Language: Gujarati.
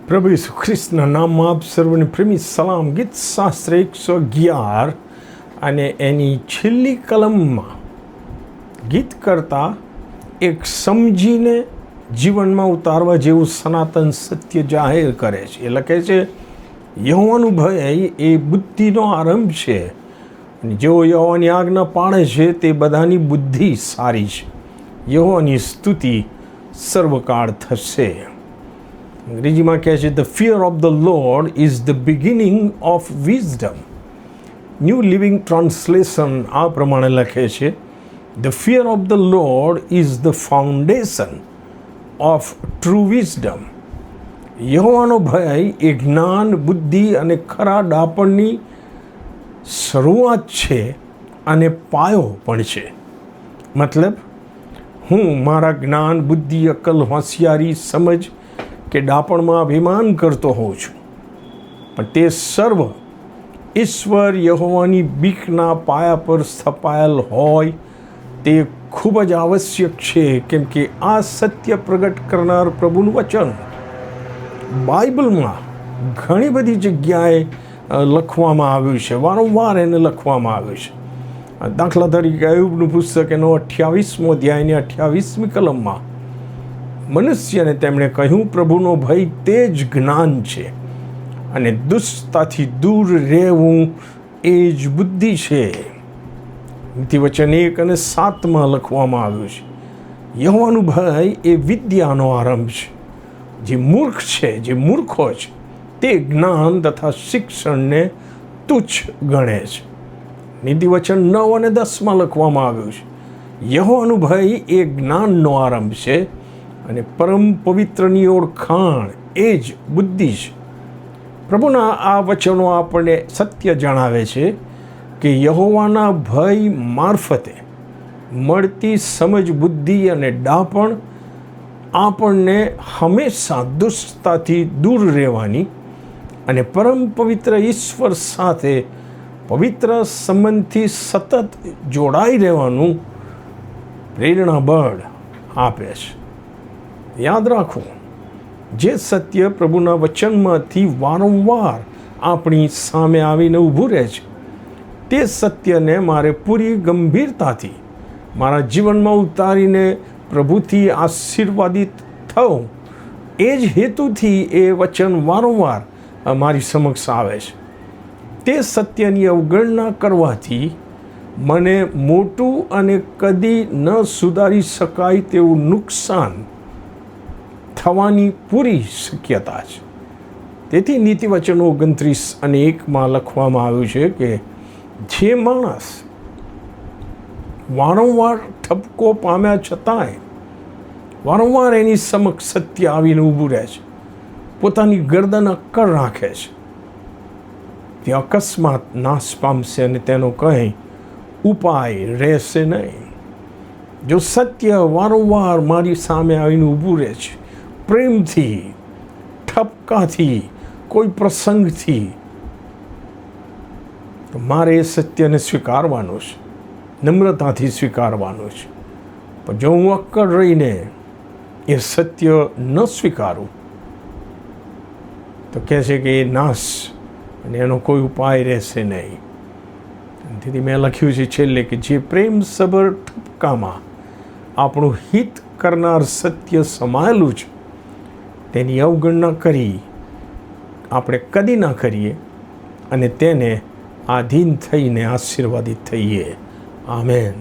પ્રભુ ઈસુ ખ્રિસ્તના નામમાં આપ સર્વને પ્રેમી સલામ. ગીત શાસ્ત્ર 111 અને એની છેલ્લી કલમમાં ગીત કરતાં એક સમજીને જીવનમાં ઉતારવા જેવું સનાતન સત્ય જાહેર કરે છે. એ લખે છે, યહોવાનો ભય એ બુદ્ધિનો આરંભ છે, અને જેઓ યહોવાની આજ્ઞા પાળે છે તે બધાની બુદ્ધિ સારી છે. યહોવાની સ્તુતિ સર્વકાળ થશે. અંગ્રેજીમાં કહે છે, the fear of the Lord is the beginning of wisdom. New Living Translation આ પ્રમાણે લખે છે, the fear of the Lord is the foundation of true wisdom. યહોવાનો ભય એ જ્ઞાન, બુદ્ધિ અને ખરા ડાપણની શરૂઆત છે અને પાયો પણ છે. મતલબ, હું મારા જ્ઞાન, બુદ્ધિ, અક્કલ, હોશિયારી, સમજ કે ડાપણમાં અભિમાન કરતો હોઉં છું, પણ તે સર્વ ઈશ્વર યહોવાની બીકના પાયા પર સ્થપાયેલ હોય તે ખૂબ જ આવશ્યક છે, કેમ કે આ સત્ય પ્રગટ કરનાર પ્રભુનું વચન બાઇબલમાં ઘણી બધી જગ્યાએ લખવામાં આવ્યું છે. વારંવાર એને લખવામાં આવ્યું છે. દાખલા તરીકે અય્યુબનું પુસ્તક એનો 28મો અધ્યાયની 28મી કલમમાં મનુષ્યને તેમણે કહ્યું, પ્રભુનો ભય તે જ જ્ઞાન છે, અને દુષ્ટતાથી દૂર રહેવું એ જ બુદ્ધિ છે. નીતિવચન 1 અને 7માં લખવામાં આવ્યું છે, યહોવાનું ભય એ વિદ્યાનો આરંભ છે. જે મૂર્ખ છે, જે મૂર્ખો છે, તે જ્ઞાન તથા શિક્ષણને તુચ્છ ગણે છે. નીતિવચન 9 અને 10માં લખવામાં આવ્યું છે, યહોવાનું ભય એ જ્ઞાનનો આરંભ છે, અને પરમ પવિત્રની ઓળખાણ એ જ બુદ્ધિ છે. પ્રભુના આ વચનો આપણને સત્ય જણાવે છે કે યહોવાના ભય મારફતે મળતી સમજ, બુદ્ધિ અને ડાપણ આપણને હંમેશા દુષ્ટતાથી દૂર રહેવાની અને પરમ પવિત્ર ઈશ્વર સાથે પવિત્ર સંબંધથી સતત જોડાઈ રહેવાનું પ્રેરણાબળ આપે છે. યાદ રાખો, જે સત્ય પ્રભુના વચનમાંથી વારંવાર આપણી સામે આવીને ઊભું રહે છે, તે સત્યને મારે પૂરી ગંભીરતાથી મારા જીવનમાં ઉતારીને પ્રભુથી આશીર્વાદિત થવું, એ જ હેતુથી એ વચન વારંવાર મારી સમક્ષ આવે છે. તે સત્યની અવગણના કરવાથી મને મોટું અને કદી ન સુધારી શકાય તેવું નુકસાન થવાની પૂરી શક્યતા છે. તેથી નીતિવચનો 29 અને 1માં લખવામાં આવ્યું છે કે જે માણસ વારંવાર ઠપકો પામ્યા છતાંય વારંવાર એની સમક્ષ સત્ય આવીને ઊભું રહે છે, પોતાની ગરદન અક્કડ રાખે છે, તે અકસ્માત નાશ પામશે અને તેનો કંઈ ઉપાય રહેશે નહીં. જો સત્ય વારંવાર મારી સામે આવીને ઊભું રહે છે, પ્રેમથી, ઠપકાથી, કોઈ પ્રસંગથી, તો મારે એ સત્યને સ્વીકારવાનું છે, નમ્રતાથી સ્વીકારવાનું છે. પણ જો હું અક્કડ રહીને એ સત્ય ન સ્વીકારું તો કહે છે કે એ નાશ અને એનો કોઈ ઉપાય રહેશે નહીં. તેથી મેં લખ્યું છે છેલ્લે કે જે પ્રેમસભર ઠપકામાં આપણું હિત કરનાર સત્ય સમાયેલું છે, તેની અવગણના કરી આપણે કદી ના કરીએ અને તેને આધીન થઈને આશીર્વાદિત થઈએ. આમેન.